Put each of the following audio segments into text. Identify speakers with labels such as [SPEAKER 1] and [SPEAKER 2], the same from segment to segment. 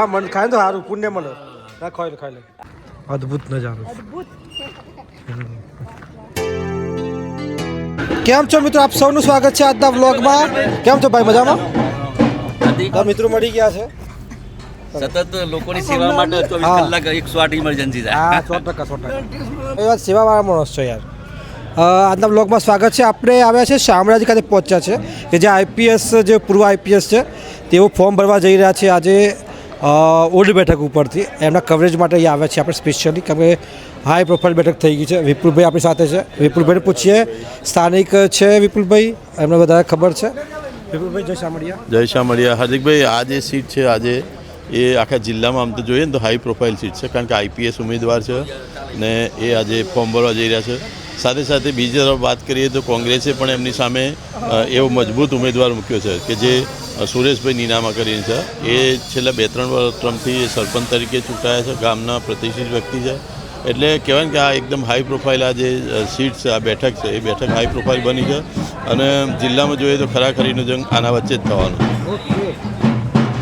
[SPEAKER 1] ના મન ખાય તો સારું પુણ્ય મળે ના ખાઈ લે અદ્ભુત નજારો કેમ છો મિત્રો આપ સૌનું સ્વાગત છે આજના વ્લોગમાં કેમ છો ભાઈ મજામાં મિત્રો મળી ગયા છે
[SPEAKER 2] સતત લોકોની સેવા માટે 24 કલાક 108 ઇમરજન્સી થાય
[SPEAKER 1] હા 100% એ વાત સેવાવાળા માણસ છો યાર આજના બ્લોગમાં સ્વાગત છે આપણે આવ્યા છે શામળાજી ખાતે પહોંચ્યા છે કે જે આઈપીએસ જે પૂર્વ આઈપીએસ છે તેઓ ફોર્મ ભરવા જઈ રહ્યા છે આજે ઓલ્ડ બેઠક ઉપરથી એમના કવરેજ માટે અહીંયા આવ્યા છે આપણે સ્પેશિયલી કેમ કે હાઈ પ્રોફાઇલ બેઠક થઈ ગઈ છે વિપુલભાઈ આપણી સાથે છે વિપુલભાઈને પૂછીએ સ્થાનિક છે વિપુલભાઈ એમને વધારે ખબર છે વિપુલભાઈ જય શામળિયા
[SPEAKER 3] હાર્દિકભાઈ આ જે સીટ છે આજે એ આખા જિલ્લામાં આમ તો જોઈએ ને તો હાઈ પ્રોફાઇલ સીટ છે કારણ કે આઈપીએસ ઉમેદવાર છે ને એ આજે ફોર્મ ભરવા જઈ રહ્યા છે સાથે સાથે બીજી તરફ વાત કરીએ તો કોંગ્રેસે પણ એમની સામે એવો મજબૂત ઉમેદવાર મૂક્યો છે કે જે સુરેશભાઈ નીનામા કરીને છે એ છેલ્લા 2-3 ટર્મથી સરપંચ તરીકે ચૂંટાયા છે ગામના પ્રતિષ્ઠિત વ્યક્તિ છે એટલે કહેવાય ને કે આ એકદમ હાઈ પ્રોફાઇલ આ જે સીટ છે આ બેઠક છે એ બેઠક હાઈ પ્રોફાઇલ બની છે અને જિલ્લામાં જોઈએ તો ખરાખરીનો જંગ આના વચ્ચે જ થવાનો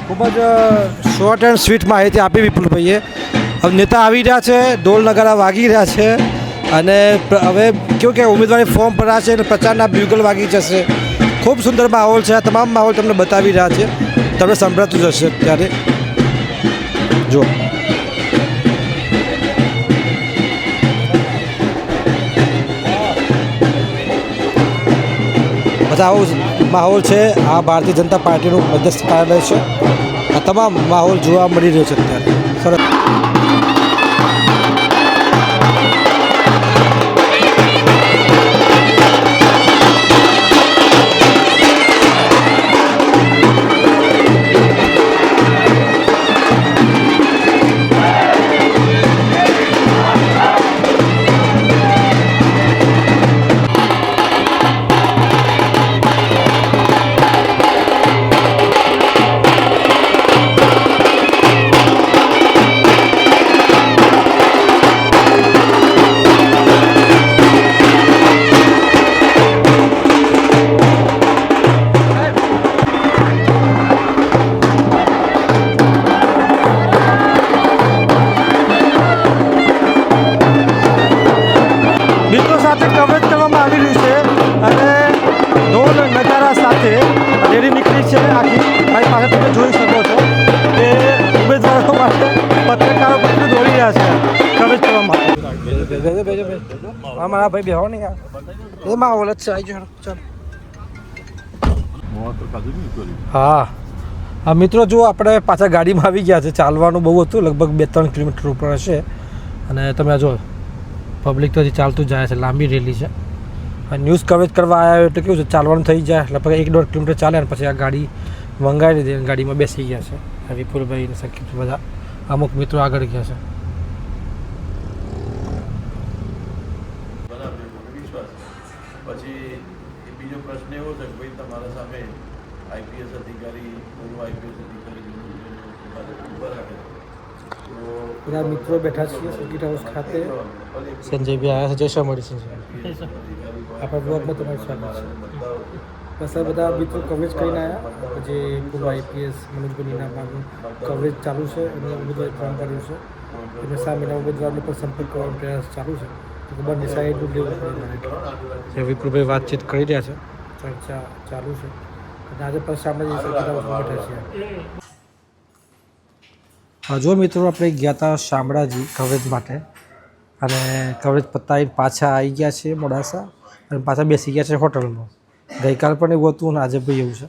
[SPEAKER 1] ખૂબ જ શોર્ટ એન્ડ સ્વીટ માહિતી આપી વિપુલભાઈએ હવે નેતા આવી રહ્યા છે ઢોલ નગારા વાગી રહ્યા છે અને હવે કેવું કે ઉમેદવારી ફોર્મ ભરાશે અને પ્રચારના બ્યુગલ વાગી જશે ખૂબ સુંદર માહોલ છે આ તમામ માહોલ તમને બતાવી રહ્યા છે તમને સંભળાતું જશે ત્યારે જો બધા આવો માહોલ છે આ ભારતીય જનતા પાર્ટીનું મધ્યસ્થ કાર્યાલય છે આ તમામ માહોલ જોવા મળી રહ્યો છે અત્યારે સરસ કવરેજ કરવામાં આવી રહ્યું છે અને ઢોલ નગારા સાથે રેલી નીકળી છે આખી મારી પાસે તમે જોઈ શકો છો કે ઉમેદવારો માટે પત્રકારો પત્ર દોડી રહ્યા છે કવરેજ કરવા માટે મારા ભાઈ બેહો નહીં યાર એ માહોલ જ છે આવી જાઓ હા મિત્રો જો આપણે પાછા ગાડીમાં આવી ગયા છે ચાલવાનું બહુ હતું લગભગ 2-3 કિલોમીટર ઉપર હશે અને તમે જો પબ્લિક તો હજી ચાલતું જાય છે લાંબી રેલી છે ન્યૂઝ કવરેજ કરવા આવ્યા એટલે કેવું છે ચાલવાનું થઈ જાય લગભગ 1-1.5 કિલોમીટર ચાલે અને પછી આ ગાડી મંગાવી લીધી ગાડીમાં બેસી ગયા છે વિપુલભાઈ અને સંકેત બધા અમુક મિત્રો આગળ ગયા છે
[SPEAKER 3] પછી બીજો પ્રશ્ન એવો છે કે ભાઈ તમારા સામે આઈપીએસ અધિકારી પૂર્વ આઈપીએસ અધિકારી
[SPEAKER 1] બધા મિત્રો બેઠા છીએ સર્કિટ હાઉસ ખાતે સંજયભાઈ આવ્યા છે જય શામળી સંજય આપણા બ્લોગમાં તમારું સ્વાગત છે બસ આ બધા મિત્રો કવરેજ કરીને આવ્યા પછી પૂર્વ આઈપીએસ મનોજભાઈ નામાનું કવરેજ ચાલુ છે અને ઉમેદવારી ફોર્મ ભર્યું છે અને સામેના ઉમેદવારને પણ સંપર્ક કરવાનો પ્રયાસ ચાલુ છે તો બંને સાઈડનું લેવું પડે વિપુલભાઈ વાતચીત કરી રહ્યા છે ચર્ચા ચાલુ છે અને આજે પણ સામે સર્કિટ હાઉસમાં બેઠા છીએ જો મિત્રો આપણે ગયા હતા શામળાજી કવરેજ માટે અને કવરેજ પતાવીને પાછા આવી ગયા છે મોડાસા અને પાછા બેસી ગયા છે હોટલમાં ગઈકાલ પણ એવું હતું અને આજે ભાઈ એવું છે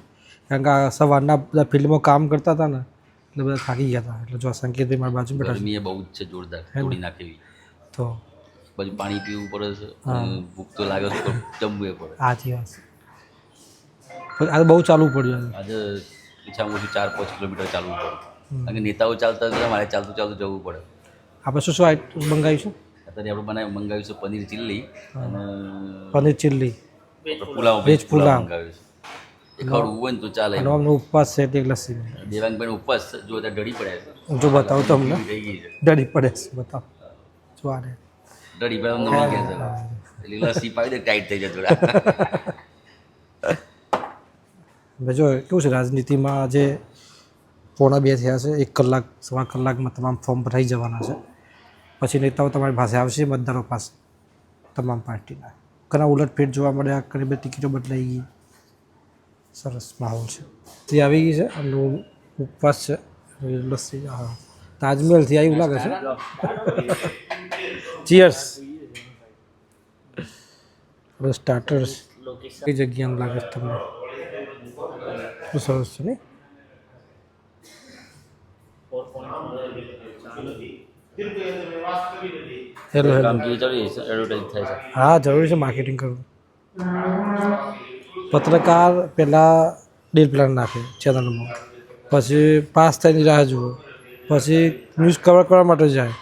[SPEAKER 1] કારણ કે સવારના બધા ફિલ્ડમાં કામ કરતા હતા ને એટલે બધા થાકી ગયા હતા એટલે જો સંકેતભાઈ મારી બાજુ બેઠા
[SPEAKER 2] ગરમી બહુ જ છે જોરદાર તોડી નાખેવી
[SPEAKER 1] તો
[SPEAKER 2] પછી પાણી પીવું પડે છે ભૂખ તો લાગે છે જમવું પડે
[SPEAKER 1] સાચી વાત આજે બહુ ચાલવું પડ્યું
[SPEAKER 2] આજે ઓછામાં ઓછું 4-5 કિલોમીટર ચાલવું પડે કારણ કે નેતાઓ ચાલતા હતા મારે ચાલતું જવું પડે
[SPEAKER 1] આપણે શું આઈટમ મંગાવ્યું છે
[SPEAKER 2] અત્યારે આપણે મંગાવ્યું છે પનીર ચીલ્લી અને
[SPEAKER 1] પનીર ચીલ્લી
[SPEAKER 2] પુલાવ
[SPEAKER 1] વેજ પુલાવ
[SPEAKER 2] મંગાવ્યું છે એ ખાવું હોય ને તો ચાલે
[SPEAKER 1] અમનો ઉપવાસ છે તે લસ્સી
[SPEAKER 2] દેવાંગભાઈનો ઉપવાસ જો ત્યાં ડળી પડ્યા છે
[SPEAKER 1] જો બતાવું તમને
[SPEAKER 2] થઈ ગઈ છે
[SPEAKER 1] ડળી પડે છે બતાવો જો આને
[SPEAKER 2] ડળી પડે નમી ગયા છે એટલે લસ્સી પાવી દે ટાઈટ થઈ જાય થોડા
[SPEAKER 1] જો કેવું છે રાજનીતિમાં આજે 1:45 થયા છે. 1 કલાક સવા કલાકમાં તમામ ફોર્મ ભરાઈ જવાના છે. પછી નેતાઓ તમારી પાસે આવશે, મતદારો પાસે, તમામ પાર્ટીના. ઘણા ઉલટફેર જોવા મળ્યા, ઘણી બધી ટિકિટો બદલાઈ ગઈ. સરસ માહોલ છે. તે આવી ગઈ છે અને ઉપવાસ છે. લસ્સી હા તાજમહેલથી આવ્યું લાગે છે. ચીયર્સ. હવે સ્ટાર્ટર્સ કઈ જગ્યાનું લાગે છે તમને? બહુ સરસ છે ને? Hello hello. હા જરૂરી છે માર્કેટિંગ કરવું. પત્રકાર પહેલાં ડીલ પ્લાન નાખે ચેનલમાં, પછી પાસ થઈને રાહ જુઓ, પછી ન્યૂઝ કવર કરવા માટે જાય,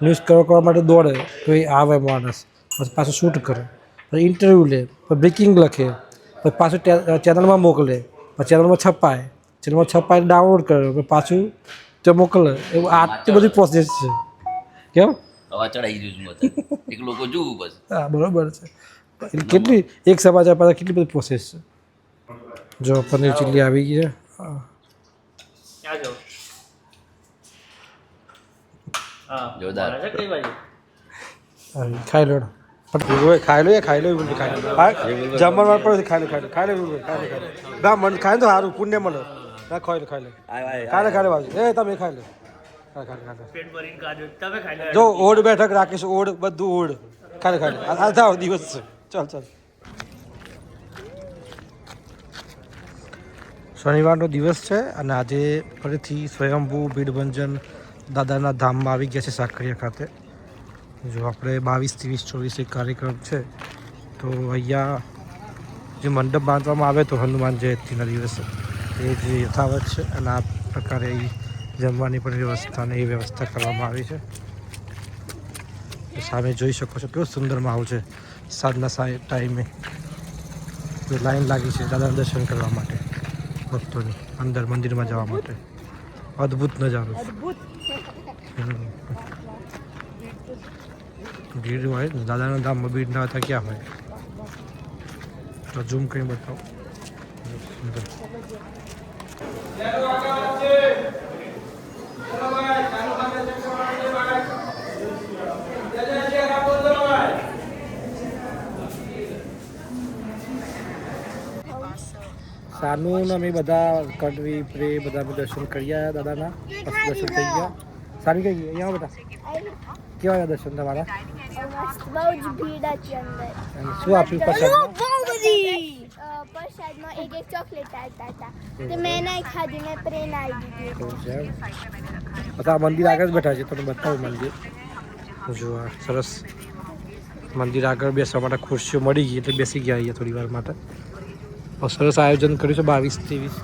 [SPEAKER 1] ન્યૂઝ કવર કરવા માટે દોડે તો એ આવે માણસ, પછી પાછું શૂટ કરે, પછી ઇન્ટરવ્યૂ લે, પછી બ્રેકિંગ લખે, પછી પાછું ચેનલમાં મોકલે, પછી ચેનલમાં છપાય, ચેનલમાં છપાય ડાઉનલોડ કરે, પછી પાછું તે મોકલે. એવું આટલી બધી પ્રોસેસ છે. કેમ
[SPEAKER 2] હવા ચડાઈ ગયું છું અત્યારે. એક લોકો જોવું બસ.
[SPEAKER 1] હા બરાબર છે. કેટલી એક સમાચાર પાછળ કેટલી બધી પ્રોસેસ છે. જો પનીર ચીલી આવી ગઈ છે.
[SPEAKER 2] જોરદાર.
[SPEAKER 1] ખાઈ લો ખાઈ લો ખાઈ લો જમવાનું પડે ખાઈ લો ખાઈ લો ગા મને ખાય તો સારું પુણ્ય મળે. ના ખાઈ લો ખાઈ લો બાજુ એ તમે ખાઈ લો. જો ઓઢ બેઠક રાખીશું, ઓઢ બધું ઓઢ ખાલી આ જાઓ દિવસ છે. ચાલ ચાલ. શનિવારનો દિવસ છે અને આજે ફરીથી સ્વયંભૂ ભીડભંજન દાદાના ધામમાં આવી ગયા છે સાકરિયા ખાતે. જો આપણે 22, 23, 24 એક કાર્યક્રમ છે તો અહીંયા જે મંડપ બાંધવામાં આવે તો હનુમાન જયંતિના દિવસે એ જે યથાવત છે અને આ પ્રકારે જમવાની પણ વ્યવસ્થા અને એ વ્યવસ્થા કરવામાં આવી છે. સામે જોઈ શકો છો કેવો સુંદર માહોલ છે. સાંજના ટાઈમે લાઈન લાગી છે દાદાના દર્શન કરવા માટે, ભક્તોની અંદર મંદિરમાં જવા માટે. અદ્ભુત નજારો છે. ભીડ હોય દાદાના ધામમાં, ભીડ ના હતા ક્યાં હોય? તો ઝૂમ કરીને બતાવો. સુંદર. સાનું અમે બધા કડવી પ્રે બધા દર્શન કરી આવ્યા દાદાના. દર્શન થઈ ગયા. સારી કઈ ગઈ અહીંયા બેટા કેવા ગયા દર્શન તમારા?
[SPEAKER 4] બહુ જ ભીડ હતી અંદર.
[SPEAKER 1] શું આપ્યું પ્રસાદમાં?
[SPEAKER 4] પ્રસાદમાં એક ચોકલેટ આપતા હતા તો મેં નહીં ખાધી, મેં પ્રેન આવી દીધી.
[SPEAKER 1] આ મંદિર આગળ જ બેઠા છે, તમે બતાવો મંદિર. જો આ સરસ મંદિર આગળ બેસવા માટે ખુરશીઓ મળી ગઈ એટલે બેસી ગયા અહીંયા થોડી વાર માટે. સરસ આયોજન કર્યું છે 22,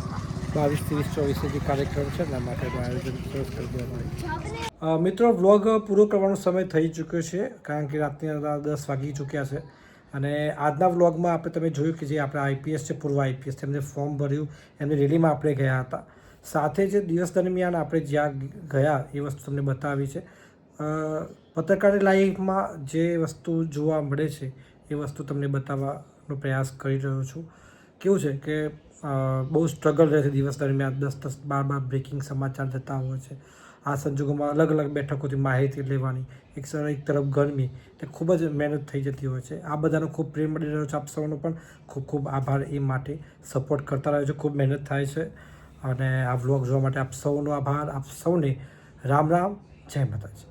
[SPEAKER 1] 23, 24 જે કાર્યક્રમ છે એના માટેનું આયોજન સરસ કરી દેવામાં આવ્યું. મિત્રો વ્લોગ પૂરો કરવાનો સમય થઈ ચૂક્યો છે કારણ કે રાતના 10 વાગી ચૂક્યા છે અને આજના વ્લોગમાં આપણે તમે જોયું કે જે આપણે આઈપીએસ છે, પૂર્વ આઈપીએસ તેમને ફોર્મ ભર્યું, એમની રેલીમાં આપણે ગયા હતા. સાથે જે દિવસ દરમિયાન આપણે જ્યાં ગયા એ વસ્તુ તમને બતાવી છે. પત્રકારી લાઈફમાં જે વસ્તુ જોવા મળે છે એ વસ્તુ તમને બતાવવાનો પ્રયાસ કરી રહ્યો છું. કેવું છે કે બહુ સ્ટ્રગલ રહે છે દિવસ દરમિયાન, 10, 12 બ્રેકિંગ સમાચાર જતા હોય છે. આ સંજોગોમાં અલગ અલગ બેઠકોથી માહિતી લેવાની, એક તરફ ગરમી, તે ખૂબ જ મહેનત થઈ જતી હોય છે. આ બધાનો ખૂબ પ્રેમ મળી રહ્યો છે. આપ સૌનો પણ ખૂબ ખૂબ આભાર એ માટે. સપોર્ટ કરતા રહ્યો છે, ખૂબ મહેનત થાય છે અને આ વ્લોગ જોવા માટે આપ સૌનો આભાર. આપ સૌને રામ રામ, જય માતાજી.